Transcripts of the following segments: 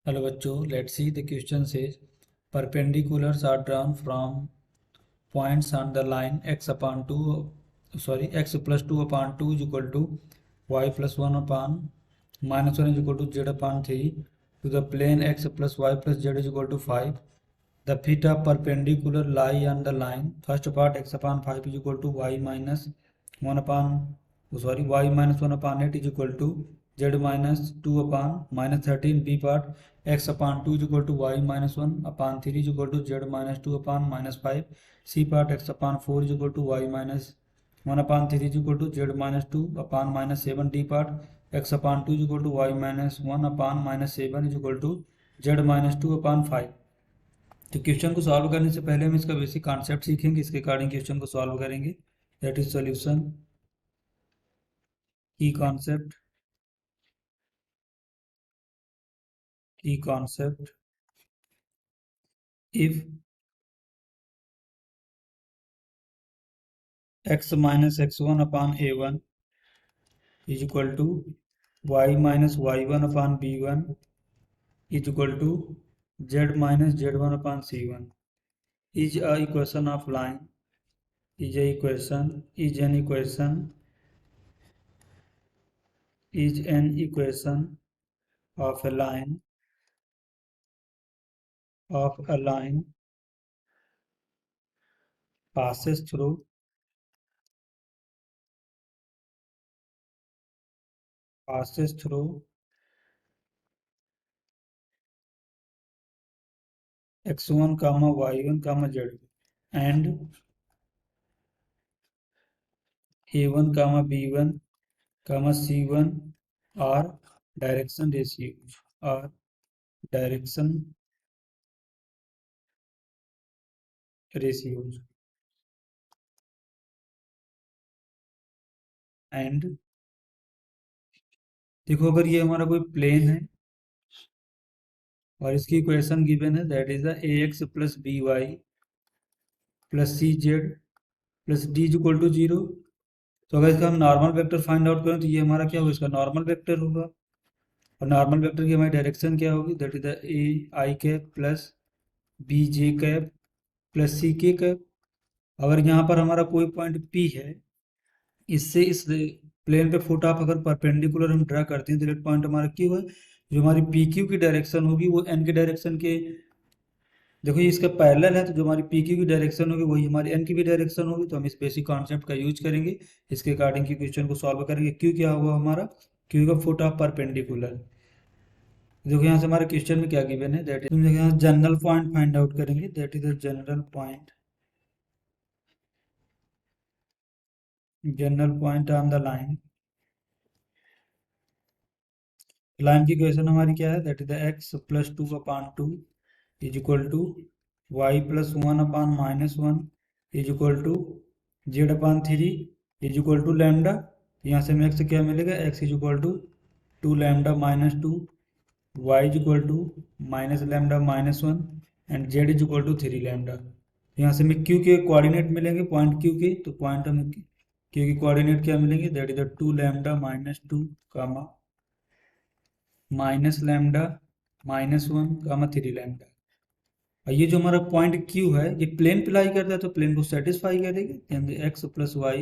Hello बच्चों, let's see the question says perpendiculars are drawn from points on the line x plus 2 upon 2 is equal to y plus 1 upon minus 1 is equal to z upon 3 to the plane x plus y plus z is equal to 5. The feet of perpendicular lie on the line. First part x upon 5 is equal to y minus 1 upon y minus 1 upon 8 is equal to z minus 2 upon minus 13. B part x upon 2 is equal to y minus 1 upon 3 is equal to z minus 2 upon minus 5. C part x upon 4 is equal to y minus 1 upon 3 is equal to z minus 2 upon minus 7. D part x upon 2 is equal to y minus 1 upon minus 7 is equal to z minus 2 upon 5. तो question को solve करने से पहले हम इसका basic concept सीखेंगे, इसके according question को सॉल्व करेंगे. That is solution. की concept if x minus x1 upon a1 is equal to y minus y1 upon b1 is equal to z minus z1 upon c1 is a equation of line is an equation of a line passes through x1 comma y1 comma z and a1 comma b1 comma c1 are direction ratios and देखो, अगर ये हमारा कोई plane है और इसकी equation given है, that is the ax plus B Y plus C Z plus D is equal to 0. तो अगर इसका हम नॉर्मल वेक्टर फाइंड आउट करें तो ये हमारा क्या होगा, इसका नॉर्मल वेक्टर होगा. और नॉर्मल वेक्टर की हमारी डायरेक्शन क्या होगी, that is the A I cap plus B J cap plus C K cap. अगर यहाँ पर हमारा कोई पॉइंट पी है, इससे इस प्लेन पे फुट ऑफ अगर परपेंडिकुलर हम ड्रा करते हैं तो रेड पॉइंट हमारा क्यू है. जो हमारी पी क्यू की डायरेक्शन होगी वो एन के डायरेक्शन के, देखो ये इसका पैरेलल है, तो जो हमारी पी क्यू की डायरेक्शन होगी वही हमारी एन की भी डायरेक्शन होगी. तो हम इस बेसिक कॉन्सेप्ट का यूज करेंगे, इसके अकॉर्डिंग की क्वेश्चन को सॉल्व करेंगे. क्यू क्या हुआ हमारा, क्यू का फुट ऑफ परपेंडिकुलर. देखो यहाँ से हमारे क्वेश्चन में क्या गिवन है, दैट इज यहाँ जनरल पॉइंट फाइंड आउट करेंगे. That is the general point on the line की इक्वेशन हमारी क्या है, that is the X plus 2 upon 2 is equal to Y plus 1 upon minus 1 is equal to Z upon 3 is equal to lambda. यहाँ से हमें X क्या मिलेगा, X is equal to 2 lambda minus 2, Y is equal to minus lambda minus 1 and Z is equal to 3 lambda. यहाँ से हमें Q के coordinate मिलेंगे, पॉइंट क्यू के. तो पॉइंट हमें क्यू की कोऑर्डिनेट क्या मिलेंगे, that is the 2 lambda minus 2 comma minus lambda minus 1 comma 3 lambda. और ये जो हमारा पॉइंट क्यू है ये प्लेन पे लाई करता है, तो प्लेन को सेटिस्फाई करेगा. X plus Y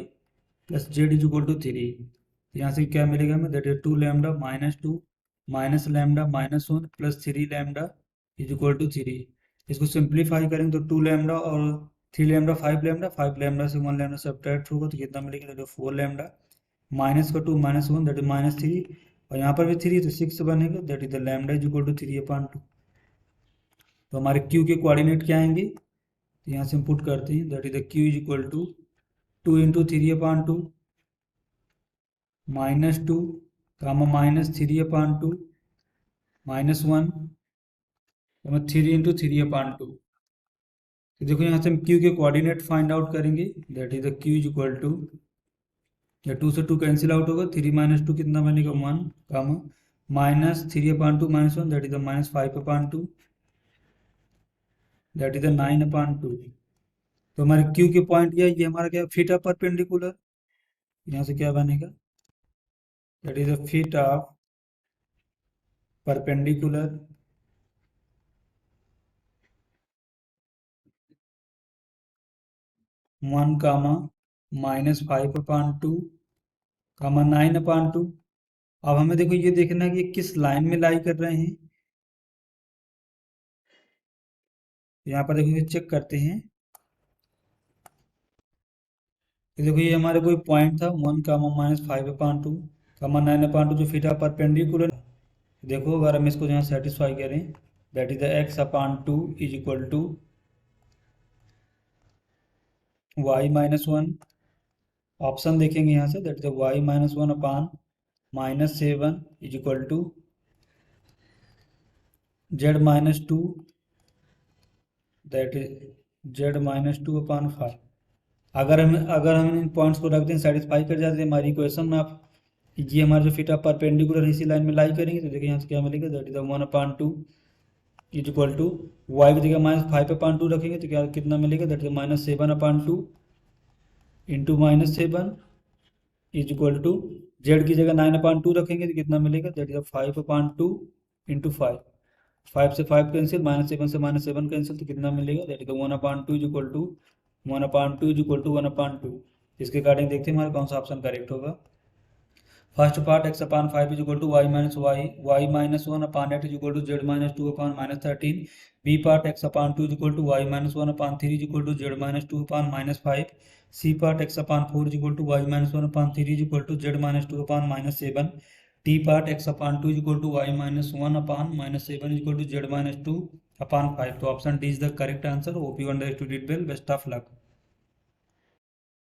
plus Z is equal to 3. यहाँ से क्या मिलेगा हमें, that is 2 lambda minus 2 minus lambda minus 1 plus 3 lambda is equal to 3. इसको सिंप्लीफाई करेंगे तो 2 लैम्डा और 3 लैम्डा 5 लैम्डा से 1 लैम्डा सब्ट्रैक्ट होगा तो कितना मिलेगा, दैट इज 4 लैम्डा माइनस का 2 माइनस 1 दैट इज माइनस 3. और यहाँ पर भी 3 तो 6 बनेगा, that is the lambda is equal to 3 upon 2. तो हमारे क्यू के कोऑर्डिनेट क्या आएंगे, तो यहाँ से हम पुट करते हैं, that is the Q is equal to 2 into 3 upon 2 minus 2 comma minus 3 upon 2 minus 1 3 into 3 upon 2. तो देखो यहाँ से हम क्यू के कोऑर्डिनेट फाइंड आउट करेंगे, that is the Q is equal to, या 2 से 2 कैंसिल आउट होगा, 3 माइनस 2 कितना बनेगा 1 comma minus 3 upon 2 minus 1 that is the minus 5 upon 2 that is the 9 upon 2. तो हमारे क्यू के पॉइंट ये हमारा क्या, फीट ऑफ परपेंडिकुलर. यहाँ से क्या बनेगा, that is the feet of perpendicular 1 कामा -5/2 कामा 9/2। अब हमें देखो ये देखना है कि ये किस लाइन में लाई कर रहे हैं। यहाँ पर देखो चेक करते हैं। तो देखो ये हमारे कोई पॉइंट था 1 कामा -5/2 कामा 9/2 जो फिर परपेंडिकुलर। देखो अगर हम इसको यहाँ सेटिस्फाई करें, that is the x/2 is equal to y-1। Option देखेंगे यहाँ से, that is y-1/-7 is equal to z-2, that is z-2/5। अगर हम इन पॉइंट्स को रख दें, सेटिस्फाई कर जाते हैं हमारी इक्वेशन में। आप ये हमारे जो फिट आप परपेंडिकुलर इसी लाइन में लाई करेंगे तो देखिए यहाँ से क्या मिलेगा, that is 1/2 is equal to Y की जगह -5/2 रखेंगे तो क्या कितना मिलेगा, that is -7/2 into -7 is equal to Z की जगह 9/2 रखेंगे तो कितना मिलेगा, दैट इज 5/2 इंटू 5। 5 से 5 कैंसिल, -7 से -7 कैंसिल तो कितना मिलेगा, that is 1/2 is equal to 1/2 is equal to 1/2। इसके अकॉर्डिंग देखते हैं हमारा कौन सा ऑप्शन करेक्ट होगा। First part x/5 is equal to y-1/8 is equal to z-2/-13। B part x/2 is equal to y-1/3 is equal to z-2/-5। C part x/4 is equal to y-1/3 is equal to z-2/-7। D part x/2 is equal to y-1/-7 is equal to z-2/5। तो option D is the correct answer. Hope you understood it well. Best of luck.